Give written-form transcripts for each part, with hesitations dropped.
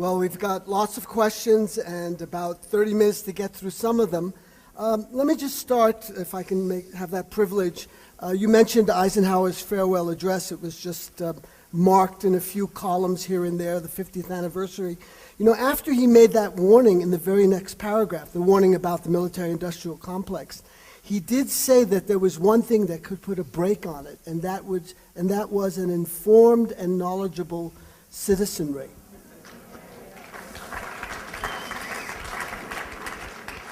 Well, we've got lots of questions and about 30 minutes to get through some of them. Let me just start, if I can have that privilege. You mentioned Eisenhower's farewell address. It was just marked in a few columns here and there, the 50th anniversary. You know, after he made that warning in the very next paragraph, the warning about the military-industrial complex, he did say that there was one thing that could put a brake on it, and that was an informed and knowledgeable citizenry.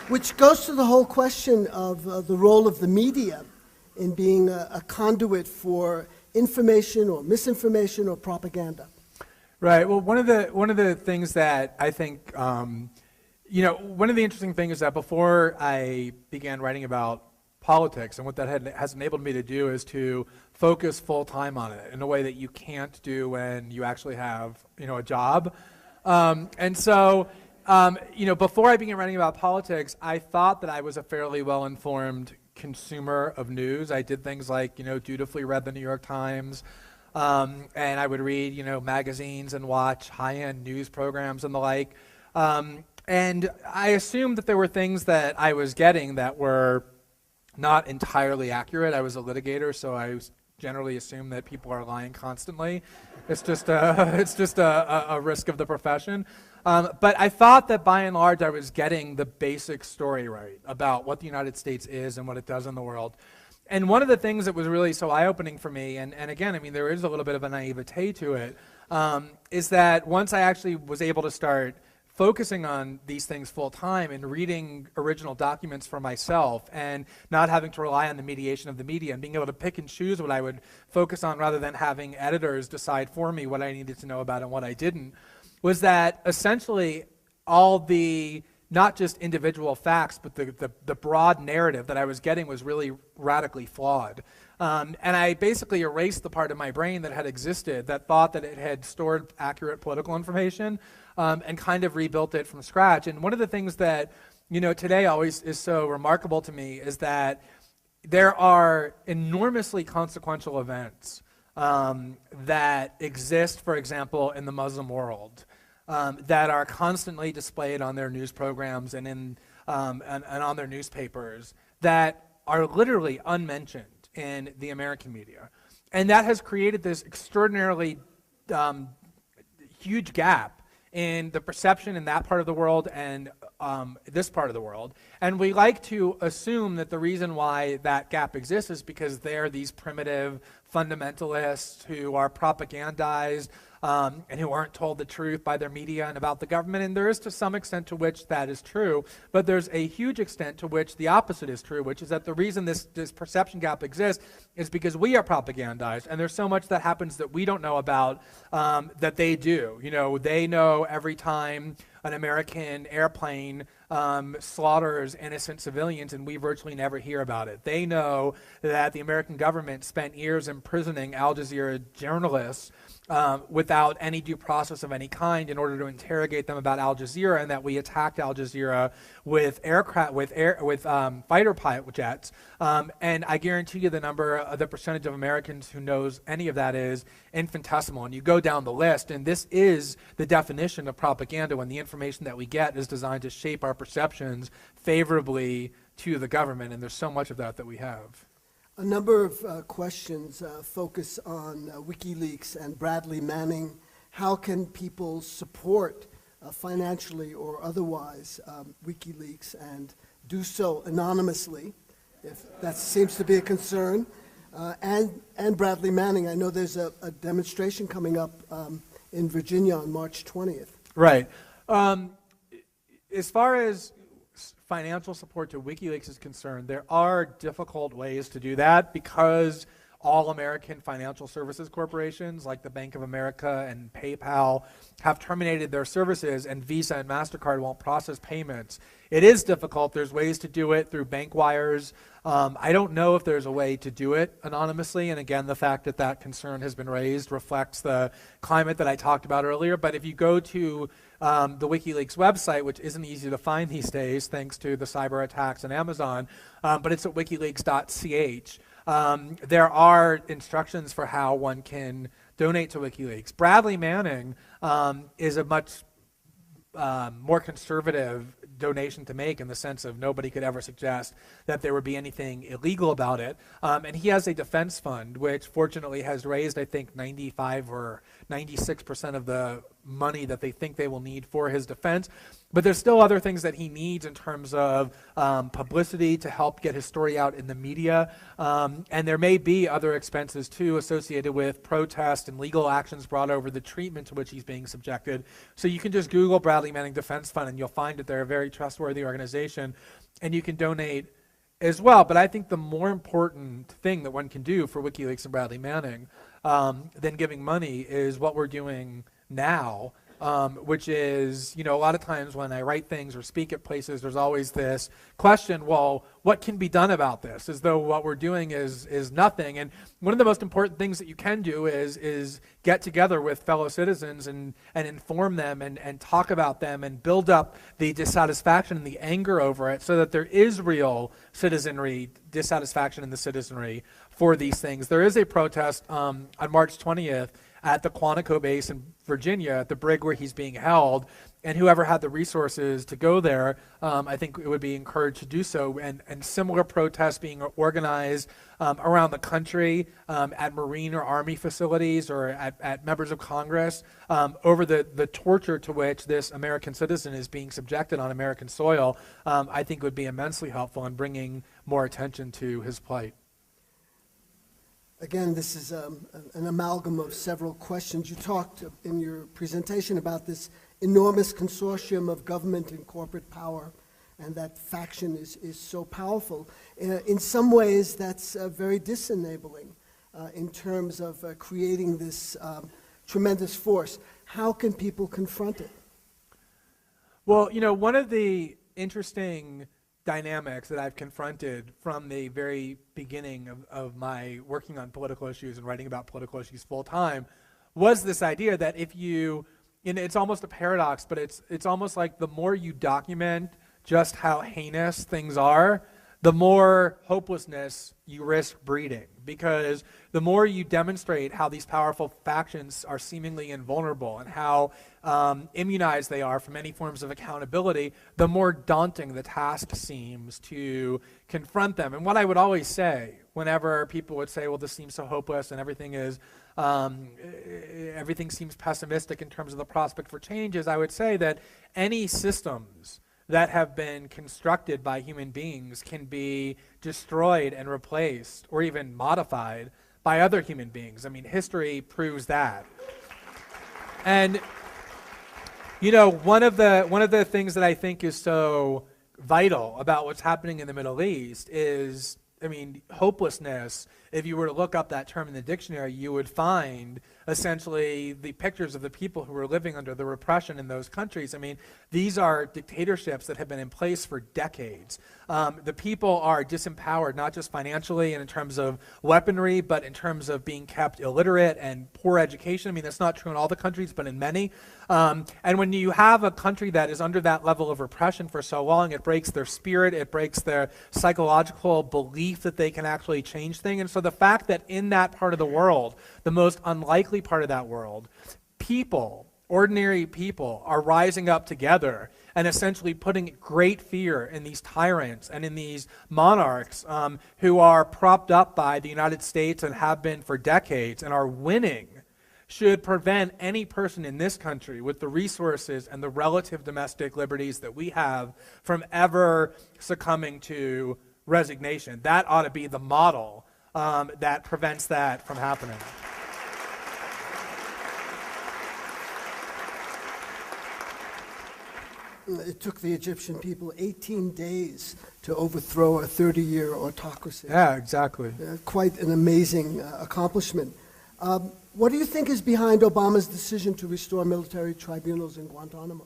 Which goes to the whole question of the role of the media in being a conduit for information or misinformation or propaganda. Right. Well, one of the things that I think, one of the interesting things is that before I began writing about politics, and what that has enabled me to do is to focus full time on it in a way that you can't do when you actually have, a job, and so. Before I began writing about politics, I thought that I was a fairly well-informed consumer of news. I did things like, dutifully read the New York Times, and I would read, magazines and watch high-end news programs and the like. And I assumed that there were things that I was getting that were not entirely accurate. I was a litigator, so I generally assume that people are lying constantly. It's just a risk of the profession. But I thought that by and large I was getting the basic story right about what the United States is and what it does in the world. And one of the things that was really so eye-opening for me, and again, I mean, there is a little bit of a naivete to it, is that once I actually was able to start focusing on these things full time and reading original documents for myself and not having to rely on the mediation of the media and being able to pick and choose what I would focus on rather than having editors decide for me what I needed to know about and what I didn't, was that essentially all the, not just individual facts, but the broad narrative that I was getting was really radically flawed. And I basically erased the part of my brain that had existed that thought that it had stored accurate political information and kind of rebuilt it from scratch. And one of the things that, today always is so remarkable to me is that there are enormously consequential events that exist, for example, in the Muslim world, that are constantly displayed on their news programs and on their newspapers that are literally unmentioned in the American media. And that has created this extraordinarily huge gap in the perception in that part of the world and this part of the world. And we like to assume that the reason why that gap exists is because they're these primitive fundamentalists who are propagandized and who aren't told the truth by their media and about the government. And there is to some extent to which that is true, but there's a huge extent to which the opposite is true, which is that the reason this perception gap exists is because we are propagandized, and there's so much that happens that we don't know about that they do. They know every time an American airplane slaughters innocent civilians, and we virtually never hear about it. They know that the American government spent years imprisoning Al Jazeera journalists without any due process of any kind in order to interrogate them about Al Jazeera, and that we attacked Al Jazeera with fighter pilot jets. And I guarantee you the percentage of Americans who knows any of that is infinitesimal. And you go down the list, and this is the definition of propaganda, when the information that we get is designed to shape our perceptions favorably to the government, and there's so much of that we have. A number of questions focus on WikiLeaks and Bradley Manning. How can people support financially or otherwise WikiLeaks and do so anonymously, if that seems to be a concern? And Bradley Manning, I know there's a demonstration coming up in Virginia on March 20th. Right. As far as financial support to WikiLeaks is concerned, there are difficult ways to do that because all American financial services corporations like the Bank of America and PayPal have terminated their services, and Visa and MasterCard won't process payments. It is difficult. There's ways to do it through bank wires. I don't know if there's a way to do it anonymously, and again, the fact that that concern has been raised reflects the climate that I talked about earlier. But if you go to the WikiLeaks website, which isn't easy to find these days thanks to the cyber attacks on Amazon, but it's at wikileaks.ch. There are instructions for how one can donate to WikiLeaks. Bradley Manning is a much more conservative donation to make, in the sense of nobody could ever suggest that there would be anything illegal about it. And he has a defense fund, which fortunately has raised, I think, 95 or 96% of the money that they think they will need for his defense. But there's still other things that he needs in terms of publicity to help get his story out in the media. And there may be other expenses, too, associated with protest and legal actions brought over the treatment to which he's being subjected. So you can just Google Bradley Manning Defense Fund, and you'll find that they're a very trustworthy organization, and you can donate as well. But I think the more important thing that one can do for WikiLeaks and Bradley Manning than giving money is what we're doing now, which is, a lot of times when I write things or speak at places, there's always this question, well, what can be done about this? As though what we're doing is nothing. And one of the most important things that you can do is get together with fellow citizens and inform them and talk about them and build up the dissatisfaction and the anger over it, so that there is real citizenry dissatisfaction in the citizenry for these things. There is a protest on March 20th at the Quantico base in Virginia, at the brig where he's being held, and whoever had the resources to go there, I think it would be encouraged to do so, and similar protests being organized around the country at Marine or Army facilities or at members of Congress over the torture to which this American citizen is being subjected on American soil, I think would be immensely helpful in bringing more attention to his plight. Again, this is an amalgam of several questions. You talked in your presentation about this enormous consortium of government and corporate power, and that faction is so powerful. In some ways, that's very disenabling in terms of creating this tremendous force. How can people confront it? Well, one of the interesting dynamics that I've confronted from the very beginning of my working on political issues and writing about political issues full time was this idea that if you, it's almost a paradox, but it's almost like the more you document just how heinous things are, the more hopelessness you risk breeding. Because the more you demonstrate how these powerful factions are seemingly invulnerable and how immunized they are from any forms of accountability, the more daunting the task seems to confront them. And what I would always say whenever people would say, well, this seems so hopeless and everything seems pessimistic in terms of the prospect for change, is I would say that any systems that have been constructed by human beings can be destroyed and replaced or even modified by other human beings. I mean, history proves that. And one of the things that I think is so vital about what's happening in the Middle East is, hopelessness. If you were to look up that term in the dictionary, you would find essentially the pictures of the people who were living under the repression in those countries. These are dictatorships that have been in place for decades. The people are disempowered, not just financially and in terms of weaponry, but in terms of being kept illiterate and poor education. That's not true in all the countries, but in many. And when you have a country that is under that level of repression for so long, it breaks their spirit, it breaks their psychological belief that they can actually change things. And so the fact that in that part of the world, the most unlikely part of that world, ordinary people, are rising up together and essentially putting great fear in these tyrants and in these monarchs who are propped up by the United States and have been for decades and are winning, should prevent any person in this country with the resources and the relative domestic liberties that we have from ever succumbing to resignation. That ought to be the model that prevents that from happening. It took the Egyptian people 18 days to overthrow a 30-year autocracy. Yeah, exactly. Quite an amazing accomplishment. What do you think is behind Obama's decision to restore military tribunals in Guantanamo?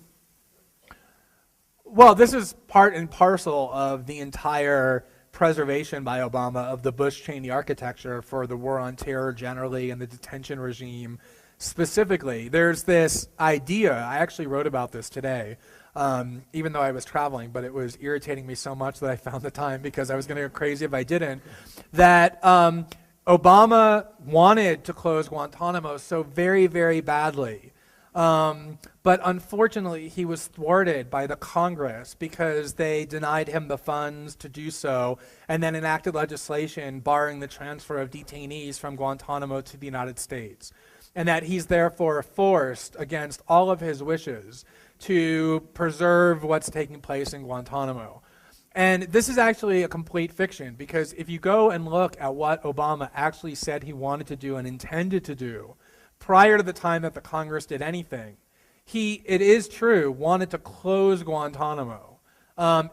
Well, this is part and parcel of the entire preservation by Obama of the Bush-Cheney architecture for the war on terror generally and the detention regime specifically. There's this idea, I actually wrote about this today, even though I was traveling, but it was irritating me so much that I found the time because I was going to go crazy if I didn't, that Obama wanted to close Guantanamo so very, very badly But unfortunately, he was thwarted by the Congress because they denied him the funds to do so and then enacted legislation barring the transfer of detainees from Guantanamo to the United States. And that he's therefore forced, against all of his wishes, to preserve what's taking place in Guantanamo. And this is actually a complete fiction, because if you go and look at what Obama actually said he wanted to do and intended to do prior to the time that the Congress did anything, he, it is true, wanted to close Guantanamo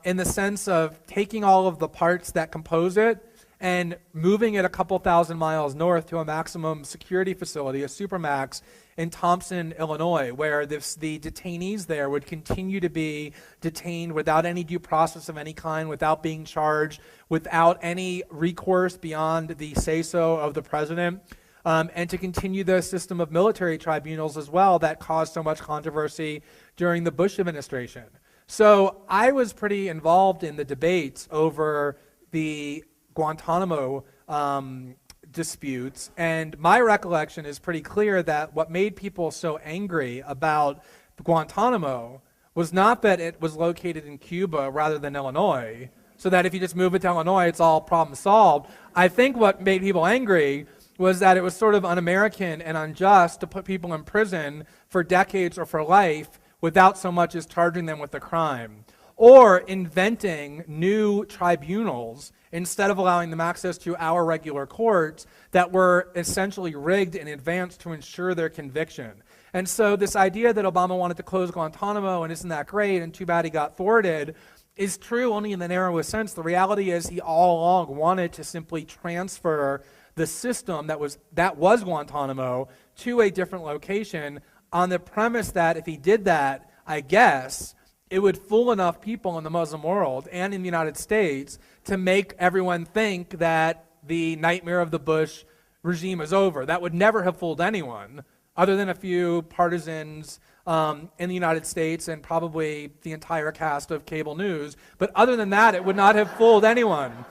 in the sense of taking all of the parts that compose it and moving it a couple thousand miles north to a maximum security facility, a supermax, in Thompson, Illinois, where the detainees there would continue to be detained without any due process of any kind, without being charged, without any recourse beyond the say-so of the president, and to continue the system of military tribunals as well that caused so much controversy during the Bush administration. So I was pretty involved in the debates over the Guantanamo disputes, and my recollection is pretty clear that what made people so angry about Guantanamo was not that it was located in Cuba rather than Illinois, so that if you just move it to Illinois, it's all problem solved. I think what made people angry was that it was sort of un-American and unjust to put people in prison for decades or for life without so much as charging them with a crime, or inventing new tribunals instead of allowing them access to our regular courts that were essentially rigged in advance to ensure their conviction. And so this idea that Obama wanted to close Guantanamo and isn't that great and too bad he got thwarted is true only in the narrowest sense. The reality is he all along wanted to simply transfer the system that was Guantanamo to a different location on the premise that if he did that, I guess, it would fool enough people in the Muslim world and in the United States to make everyone think that the nightmare of the Bush regime is over. That would never have fooled anyone, other than a few partisans in the United States and probably the entire cast of cable news. But other than that, it would not have fooled anyone.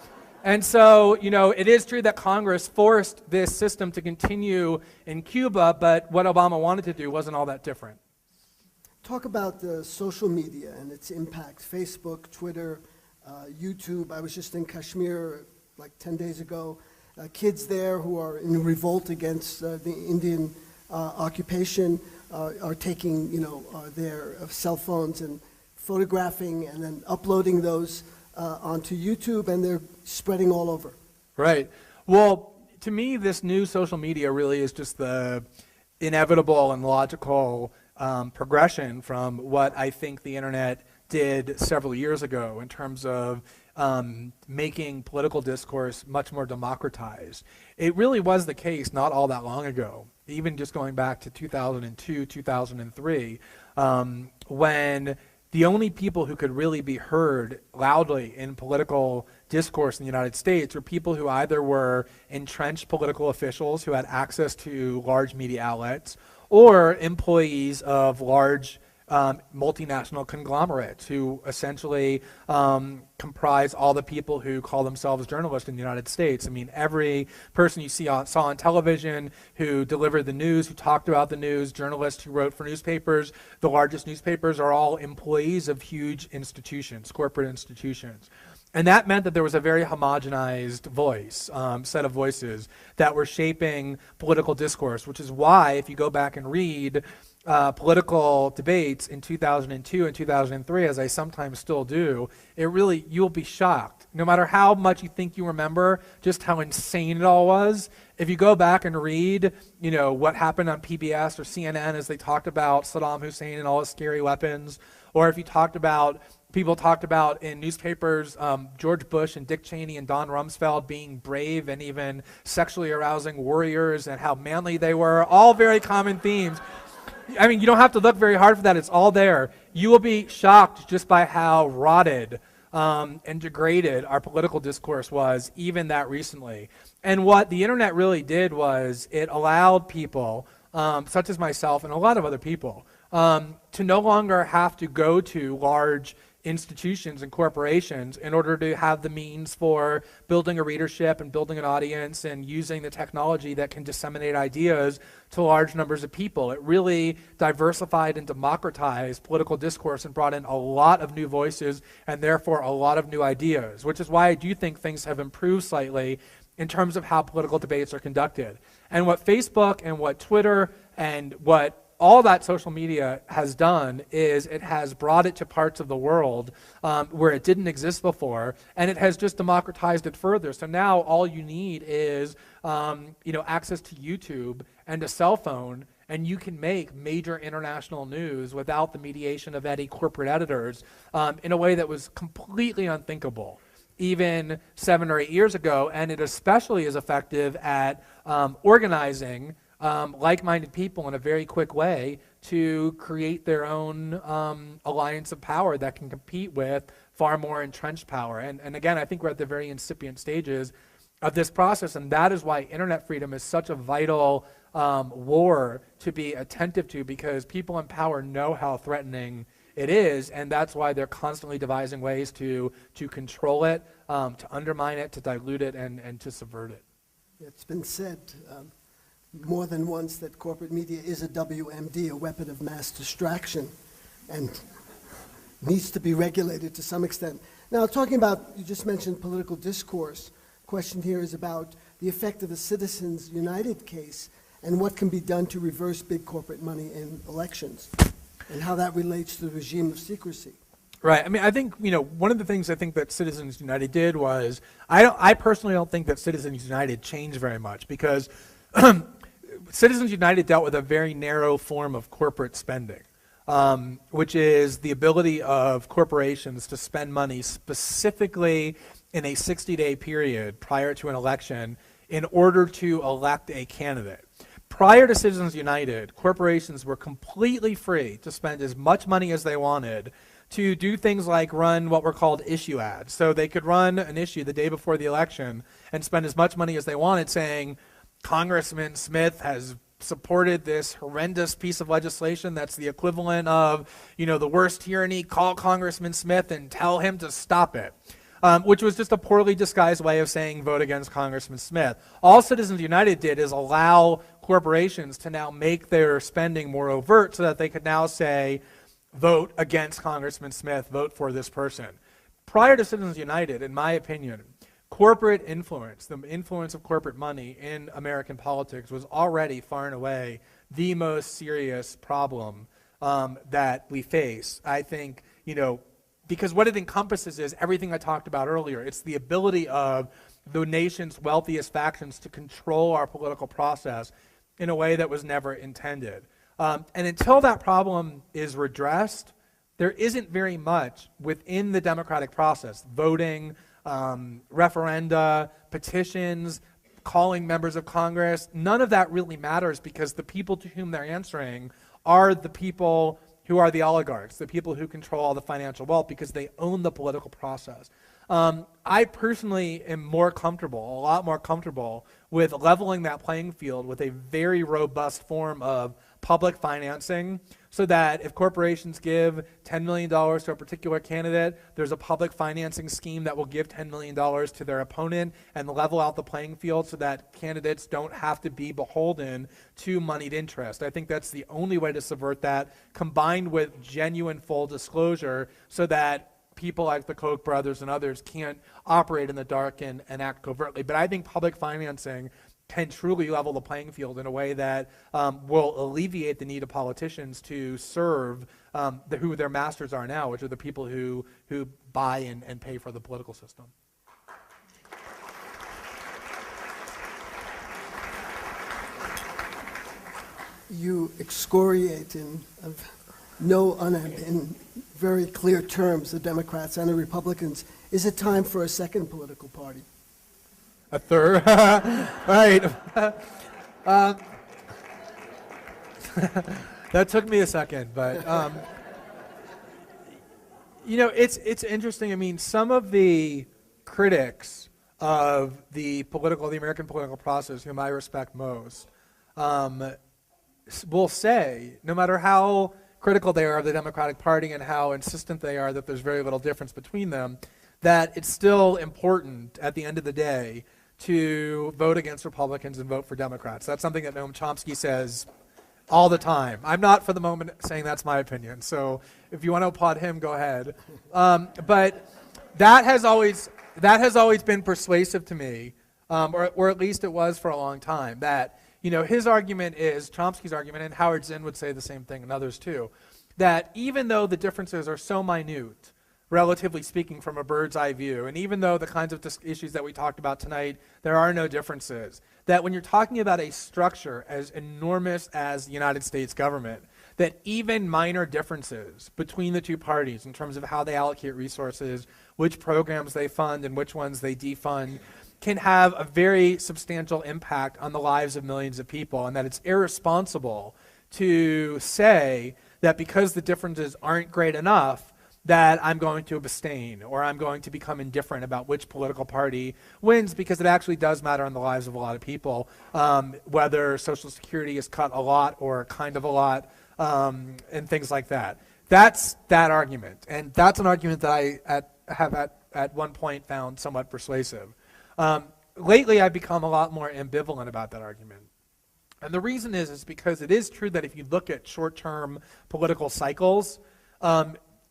And so, you know, it is true that Congress forced this system to continue in Cuba, but what Obama wanted to do wasn't all that different. Talk about the social media and its impact, Facebook, Twitter, YouTube. I was just in Kashmir like 10 days ago. Kids there who are in revolt against the Indian occupation are taking, their cell phones and photographing and then uploading those onto YouTube, and they're spreading all over. Right. Well, to me, this new social media really is just the inevitable and logical progression from what I think the internet did several years ago in terms of making political discourse much more democratized. It really was the case not all that long ago, even just going back to 2002, 2003, when the only people who could really be heard loudly in political discourse in the United States were people who either were entrenched political officials who had access to large media outlets, or employees of large multinational conglomerates who essentially comprise all the people who call themselves journalists in the United States. I mean, every person you saw on television who delivered the news, who talked about the news, journalists who wrote for newspapers, the largest newspapers are all employees of huge institutions, corporate institutions. And that meant that there was a very homogenized voice, set of voices that were shaping political discourse, which is why, if you go back and read political debates in 2002 and 2003, as I sometimes still do, you'll be shocked. No matter how much you think you remember just how insane it all was, if you go back and read, what happened on PBS or CNN as they talked about Saddam Hussein and all his scary weapons, or if you people talked about in newspapers George Bush and Dick Cheney and Don Rumsfeld being brave and even sexually arousing warriors and how manly they were, all very common themes. I mean, you don't have to look very hard for that. It's all there. You will be shocked just by how rotted and degraded our political discourse was, even that recently. And what the internet really did was it allowed people, such as myself and a lot of other people, to no longer have to go to large institutions and corporations in order to have the means for building a readership and building an audience and using the technology that can disseminate ideas to large numbers of people. It really diversified and democratized political discourse and brought in a lot of new voices and therefore a lot of new ideas, which is why I do think things have improved slightly in terms of how political debates are conducted. And what Facebook and what Twitter and what all that social media has done is it has brought it to parts of the world where it didn't exist before, and it has just democratized it further. So now all you need is access to YouTube and a cell phone, and you can make major international news without the mediation of any corporate editors in a way that was completely unthinkable even 7 or 8 years ago, and it especially is effective at organizing like-minded people in a very quick way to create their own alliance of power that can compete with far more entrenched power. And again, I think we're at the very incipient stages of this process, and that is why internet freedom is such a vital war to be attentive to, because people in power know how threatening it is, and that's why they're constantly devising ways to control it, to undermine it, to dilute it, and to subvert it. It's been said more than once that corporate media is a WMD, a weapon of mass distraction, and needs to be regulated to some extent. Now, talking about, you just mentioned political discourse. Question here is about the effect of the Citizens United case and what can be done to reverse big corporate money in elections, and how that relates to the regime of secrecy. Right. I mean, I think, one of the things I think that Citizens United did was, I personally don't think that Citizens United changed very much, because Citizens United dealt with a very narrow form of corporate spending, which is the ability of corporations to spend money specifically in a 60-day period prior to an election in order to elect a candidate. Prior to Citizens United, corporations were completely free to spend as much money as they wanted to do things like run what were called issue ads. So they could run an issue the day before the election and spend as much money as they wanted saying, Congressman Smith has supported this horrendous piece of legislation that's the equivalent of, the worst tyranny. Call Congressman Smith and tell him to stop it, which was just a poorly disguised way of saying vote against Congressman Smith. All Citizens United did is allow corporations to now make their spending more overt so that they could now say, vote against Congressman Smith, vote for this person. Prior to Citizens United, in my opinion, corporate influence, the influence of corporate money in American politics was already far and away the most serious problem that we face. I think, because what it encompasses is everything I talked about earlier. It's the ability of the nation's wealthiest factions to control our political process in a way that was never intended. And until that problem is redressed, there isn't very much within the democratic process, voting, referenda, petitions, calling members of Congress. None of that really matters, because the people to whom they're answering are the people who are the oligarchs, the people who control all the financial wealth, because they own the political process. I personally am a lot more comfortable with leveling that playing field with a very robust form of public financing, so that if corporations give $10 million to a particular candidate, there's a public financing scheme that will give $10 million to their opponent and level out the playing field so that candidates don't have to be beholden to moneyed interest. I think that's the only way to subvert that, combined with genuine full disclosure so that people like the Koch brothers and others can't operate in the dark and act covertly. But I think public financing can truly level the playing field in a way that will alleviate the need of politicians to serve who their masters are now, which are the people who buy and pay for the political system. You excoriate in very clear terms the Democrats and the Republicans. Is it time for a second political party? A third? Right. That took me a second, but it's interesting. I mean, some of the critics of the American political process, whom I respect most, will say, no matter how critical they are of the Democratic Party and how insistent they are that there's very little difference between them, that it's still important at the end of the day to vote against Republicans and vote for Democrats. That's something that Noam Chomsky says all the time. I'm not for the moment saying that's my opinion, so if you want to applaud him, go ahead. But that has always been persuasive to me, or at least it was for a long time, that his argument is, Chomsky's argument, and Howard Zinn would say the same thing, and others too, that even though the differences are so minute, relatively speaking, from a bird's eye view, and even though the kinds of issues that we talked about tonight, there are no differences, that when you're talking about a structure as enormous as the United States government, that even minor differences between the two parties in terms of how they allocate resources, which programs they fund and which ones they defund, can have a very substantial impact on the lives of millions of people, and that it's irresponsible to say that because the differences aren't great enough that I'm going to abstain or I'm going to become indifferent about which political party wins, because it actually does matter on the lives of a lot of people, whether Social Security is cut a lot or kind of a lot, and things like that. That's that argument, and that's an argument that I have at one point found somewhat persuasive. Lately, I've become a lot more ambivalent about that argument. And the reason is because it is true that if you look at short-term political cycles,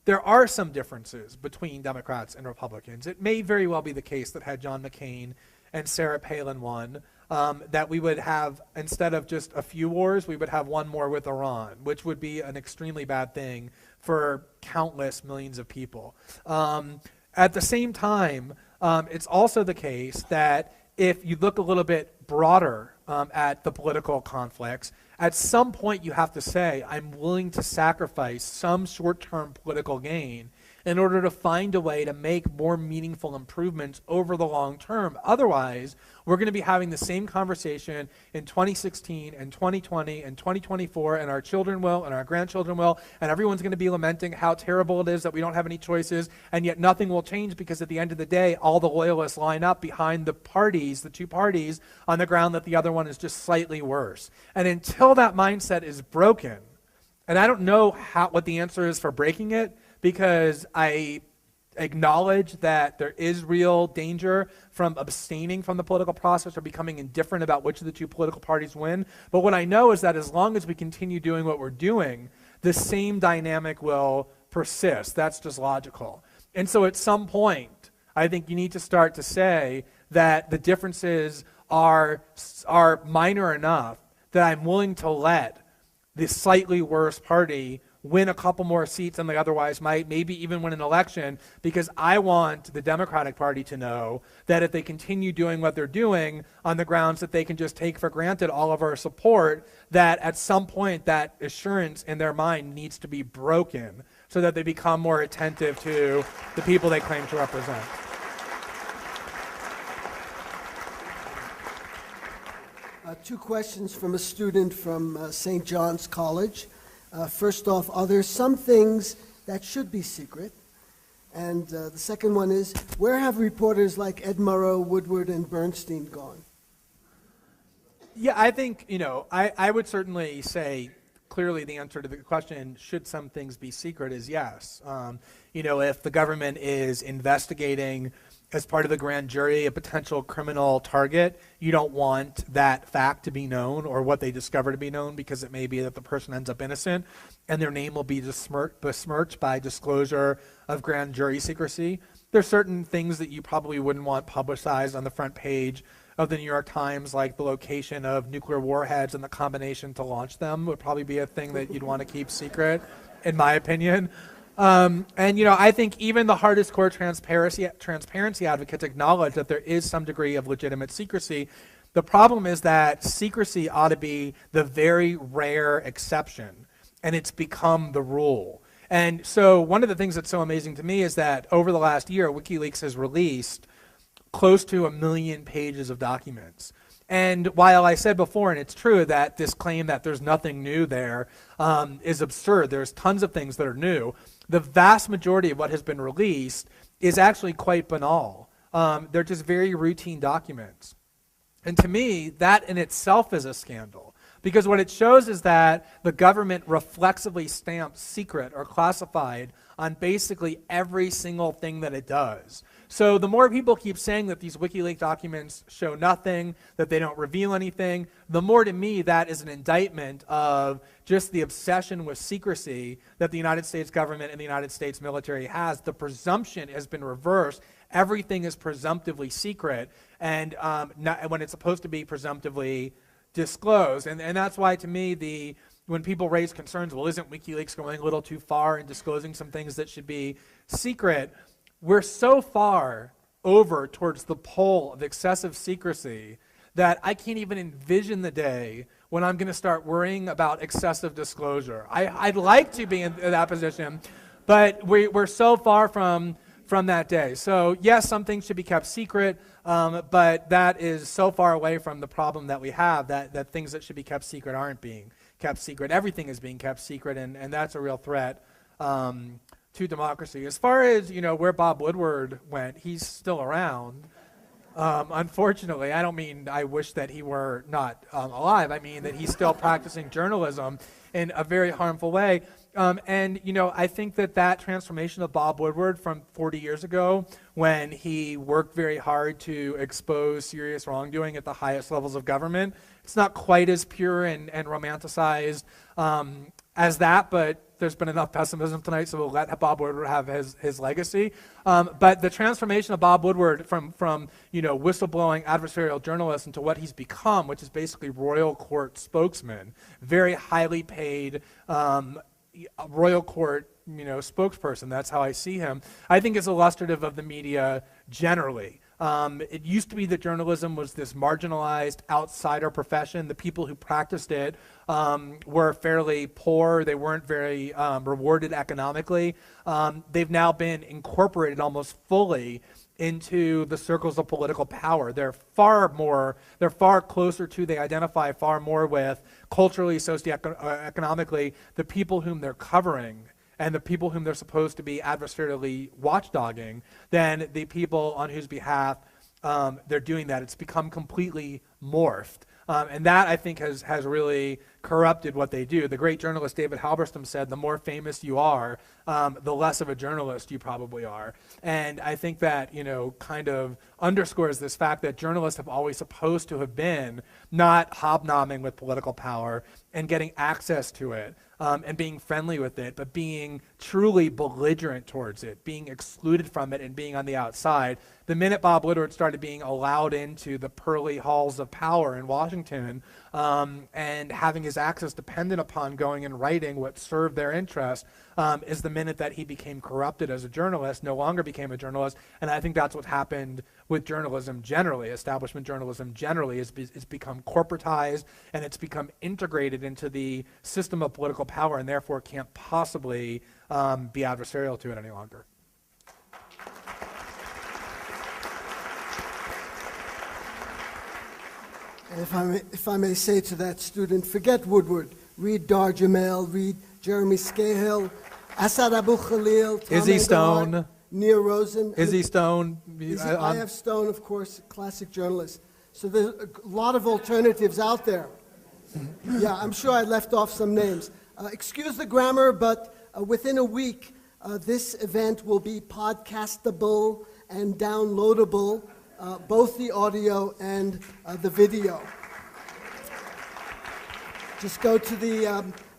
there are some differences between Democrats and Republicans. It may very well be the case that had John McCain and Sarah Palin won, that we would have, instead of just a few wars, we would have one more with Iran, which would be an extremely bad thing for countless millions of people. At the same time, it's also the case that if you look a little bit broader at the political conflicts, at some point you have to say, I'm willing to sacrifice some short-term political gain in order to find a way to make more meaningful improvements over the long term. Otherwise, we're going to be having the same conversation in 2016 and 2020 and 2024, and our children will, and our grandchildren will, and everyone's going to be lamenting how terrible it is that we don't have any choices, and yet nothing will change because at the end of the day, all the loyalists line up behind the parties, the two parties, on the ground that the other one is just slightly worse. And until that mindset is broken, and I don't know what the answer is for breaking it, because I acknowledge that there is real danger from abstaining from the political process or becoming indifferent about which of the two political parties win. But what I know is that as long as we continue doing what we're doing, the same dynamic will persist. That's just logical. And so at some point, I think you need to start to say that the differences are minor enough that I'm willing to let the slightly worse party win a couple more seats than they otherwise might, maybe even win an election, because I want the Democratic Party to know that if they continue doing what they're doing on the grounds that they can just take for granted all of our support, that at some point that assurance in their mind needs to be broken so that they become more attentive to the people they claim to represent. Two questions from a student from St. John's College. First off, are there some things that should be secret? And the second one is, where have reporters like Ed Murrow, Woodward, and Bernstein gone? Yeah, I think, I would certainly say clearly the answer to the question, should some things be secret, is yes. If the government is investigating as part of the grand jury a potential criminal target, you don't want that fact to be known or what they discover to be known, because it may be that the person ends up innocent and their name will be besmirched by disclosure of grand jury secrecy. There's certain things that you probably wouldn't want publicized on the front page of the New York Times, like the location of nuclear warheads and the combination to launch them would probably be a thing that you'd want to keep secret, in my opinion. I think even the hardest core transparency advocates acknowledge that there is some degree of legitimate secrecy. The problem is that secrecy ought to be the very rare exception, and it's become the rule. And so one of the things that's so amazing to me is that over the last year, WikiLeaks has released close to 1 million pages of documents. And while I said before, and it's true, that this claim that there's nothing new there is absurd, there's tons of things that are new, the vast majority of what has been released is actually quite banal. They're just very routine documents. And to me, that in itself is a scandal. Because what it shows is that the government reflexively stamps secret or classified on basically every single thing that it does. So the more people keep saying that these WikiLeaks documents show nothing, that they don't reveal anything, the more to me that is an indictment of just the obsession with secrecy that the United States government and the United States military has. The presumption has been reversed. Everything is presumptively secret, and when it's supposed to be presumptively disclosed. And that's why, to me, when people raise concerns, well, isn't WikiLeaks going a little too far in disclosing some things that should be secret? We're so far over towards the pole of excessive secrecy that I can't even envision the day when I'm going to start worrying about excessive disclosure. I'd like to be in that position, but we're so far from that day. So yes, some things should be kept secret, but that is so far away from the problem that we have, that things that should be kept secret aren't being kept secret. Everything is being kept secret, and that's a real threat to democracy. As far as where Bob Woodward went, he's still around. Unfortunately, I don't mean I wish that he were not alive. I mean that he's still practicing journalism in a very harmful way. I think that transformation of Bob Woodward from 40 years ago, when he worked very hard to expose serious wrongdoing at the highest levels of government, it's not quite as pure and romanticized as that, but there's been enough pessimism tonight, so we'll let Bob Woodward have his legacy. But the transformation of Bob Woodward from whistleblowing adversarial journalist into what he's become, which is basically royal court spokesman, very highly paid royal court spokesperson. That's how I see him. I think is illustrative of the media generally. It used to be that journalism was this marginalized outsider profession. The people who practiced it were fairly poor. They weren't very rewarded economically. They've now been incorporated almost fully into the circles of political power. They're far closer to, they identify far more with culturally, socioeconomically, the people whom they're covering and the people whom they're supposed to be adversarially watchdogging than the people on whose behalf they're doing that. It's become completely morphed. And that, I think, has really corrupted what they do. The great journalist David Halberstam said, the more famous you are, the less of a journalist you probably are. And I think that, kind of underscores this fact that journalists have always supposed to have been not hobnobbing with political power and getting access to it and being friendly with it, but being truly belligerent towards it, being excluded from it and being on the outside. The minute Bob Woodward started being allowed into the pearly halls of power in Washington and having his access dependent upon going and writing what served their interest, is the minute that he became corrupted as a journalist, no longer became a journalist. And I think that's what happened with journalism generally. Establishment journalism generally is become corporatized, and it's become integrated into the system of political power, and therefore can't possibly be adversarial to it any longer. And if I may say to that student, forget Woodward. Read Dar Jamel, read Jeremy Scahill, Asad Abu Khalil, Tom Izzy Engelhart, Stone. Neil Rosen. Izzy Stone. I have Stone, of course, classic journalist. So there's a lot of alternatives out there. Yeah, I'm sure I left off some names. Excuse the grammar, but within a week, this event will be podcastable and downloadable, both the audio and the video. Just go to the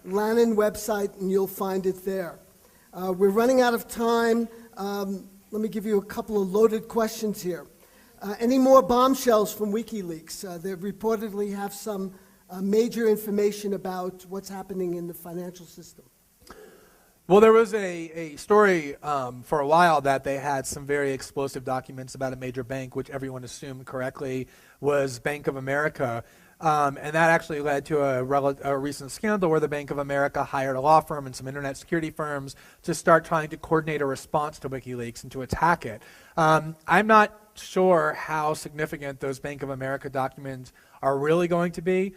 Lannan website and you'll find it there. We're running out of time. Let me give you a couple of loaded questions here. Any more bombshells from WikiLeaks? They reportedly have some major information about what's happening in the financial system. Well, there was a story for a while that they had some very explosive documents about a major bank, which everyone assumed correctly was Bank of America. And that actually led to a recent scandal where the Bank of America hired a law firm and some internet security firms to start trying to coordinate a response to WikiLeaks and to attack it. I'm not sure how significant those Bank of America documents are really going to be.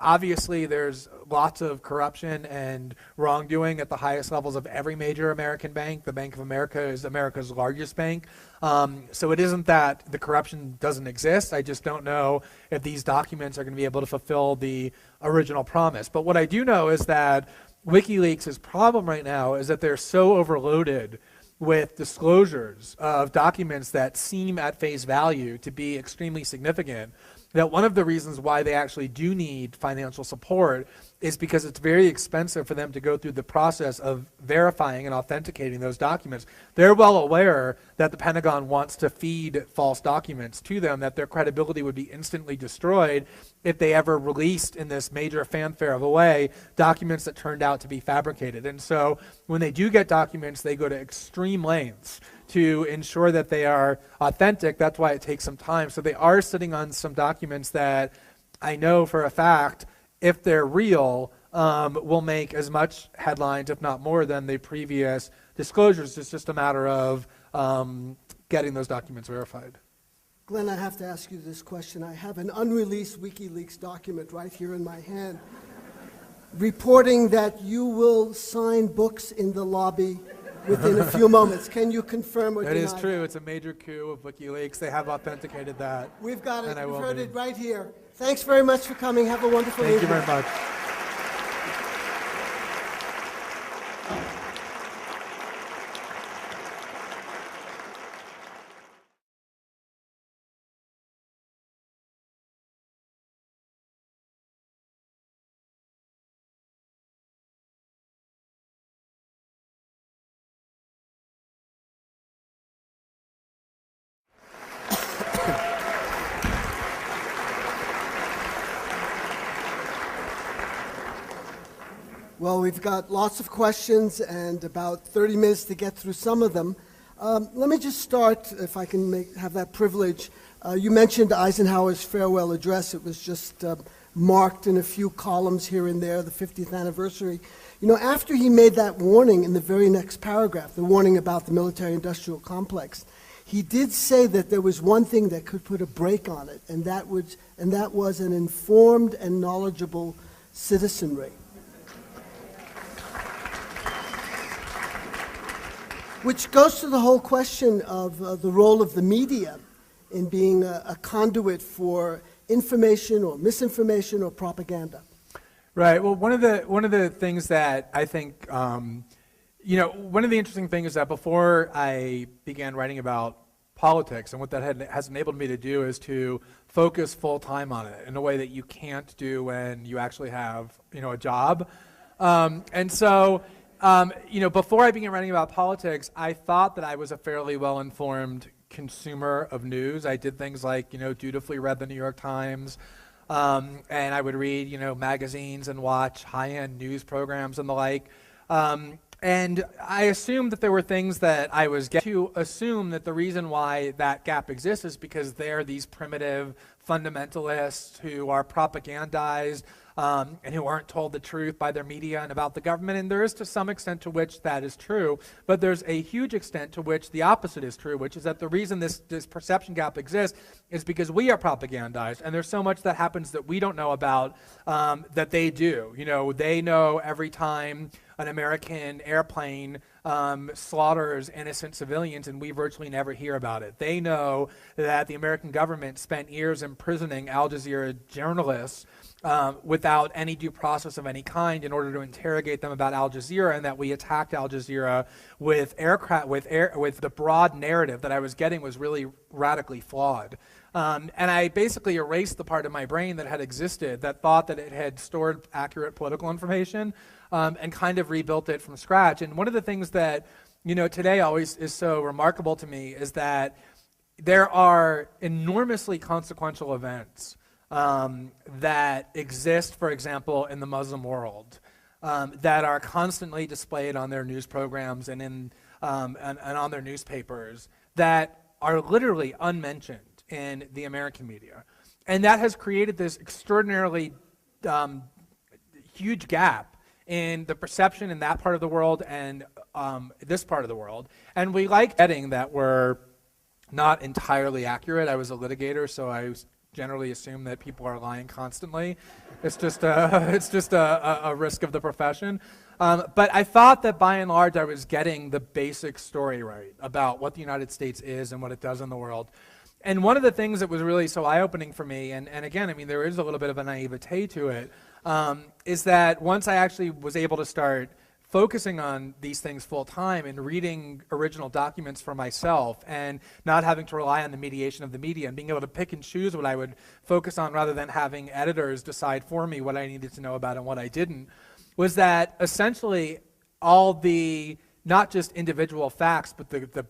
Obviously, there's lots of corruption and wrongdoing at the highest levels of every major American bank. The Bank of America is America's largest bank. So it isn't that the corruption doesn't exist. I just don't know if these documents are going to be able to fulfill the original promise. But what I do know is that WikiLeaks' problem right now is that they're so overloaded with disclosures of documents that seem at face value to be extremely significant, that one of the reasons why they actually do need financial support is because it's very expensive for them to go through the process of verifying and authenticating those documents. They're well aware that the Pentagon wants to feed false documents to them, that their credibility would be instantly destroyed if they ever released in this major fanfare of a way documents that turned out to be fabricated. And so when they do get documents, they go to extreme lengths to ensure that they are authentic. That's why it takes some time. So they are sitting on some documents that I know for a fact, if they're real, will make as much headlines, if not more, than the previous disclosures. It's just a matter of getting those documents verified. Glenn, I have to ask you this question. I have an unreleased WikiLeaks document right here in my hand reporting that you will sign books in the lobby within a few moments. Can you confirm or deny? That is true. It's a major coup of WikiLeaks. They have authenticated that. We've got it. And We've heard it right here. Thanks very much for coming. Have a wonderful evening. Thank you very much. Well, we've got lots of questions and about 30 minutes to get through some of them. Let me just start, if I can have that privilege. You mentioned Eisenhower's farewell address. It was just marked in a few columns here and there, the 50th anniversary. You know, after he made that warning in the very next paragraph, the warning about the military-industrial complex, he did say that there was one thing that could put a brake on it, and that was an informed and knowledgeable citizenry. Which goes to the whole question of the role of the media in being a conduit for information or misinformation or propaganda. Right. Well, one of the things that I think, one of the interesting things is that before I began writing about politics, and what that has enabled me to do is to focus full time on it in a way that you can't do when you actually have, a job. Before I began writing about politics, I thought that I was a fairly well-informed consumer of news. I did things like, dutifully read the New York Times, and I would read, magazines and watch high-end news programs and the like. And I assumed that there were things that I was getting to assume that the reason why that gap exists is because they're these primitive fundamentalists who are propagandized, and who aren't told the truth by their media and about the government. And there is to some extent to which that is true, but there's a huge extent to which the opposite is true, which is that the reason this perception gap exists is because we are propagandized, and there's so much that happens that we don't know about that they do. They know every time an American airplane slaughters innocent civilians, and we virtually never hear about it. They know that the American government spent years imprisoning Al Jazeera journalists without any due process of any kind in order to interrogate them about Al Jazeera, and that we attacked Al Jazeera with the broad narrative that I was getting was really radically flawed. And I basically erased the part of my brain that had existed that thought that it had stored accurate political information, and kind of rebuilt it from scratch. And one of the things that, today always is so remarkable to me is that there are enormously consequential events that exist, for example, in the Muslim world, that are constantly displayed on their news programs and on their newspapers that are literally unmentioned in the American media. And that has created this extraordinarily huge gap in the perception in that part of the world and this part of the world. And we like getting that were not entirely accurate. I was a litigator, so I generally assume that people are lying constantly. It's just a risk of the profession. But I thought that by and large I was getting the basic story right about what the United States is and what it does in the world. And one of the things that was really so eye-opening for me, and again, I mean, there is a little bit of a naivete to it, is that once I actually was able to start focusing on these things full time and reading original documents for myself and not having to rely on the mediation of the media and being able to pick and choose what I would focus on rather than having editors decide for me what I needed to know about and what I didn't, was that essentially all the, not just individual facts, but the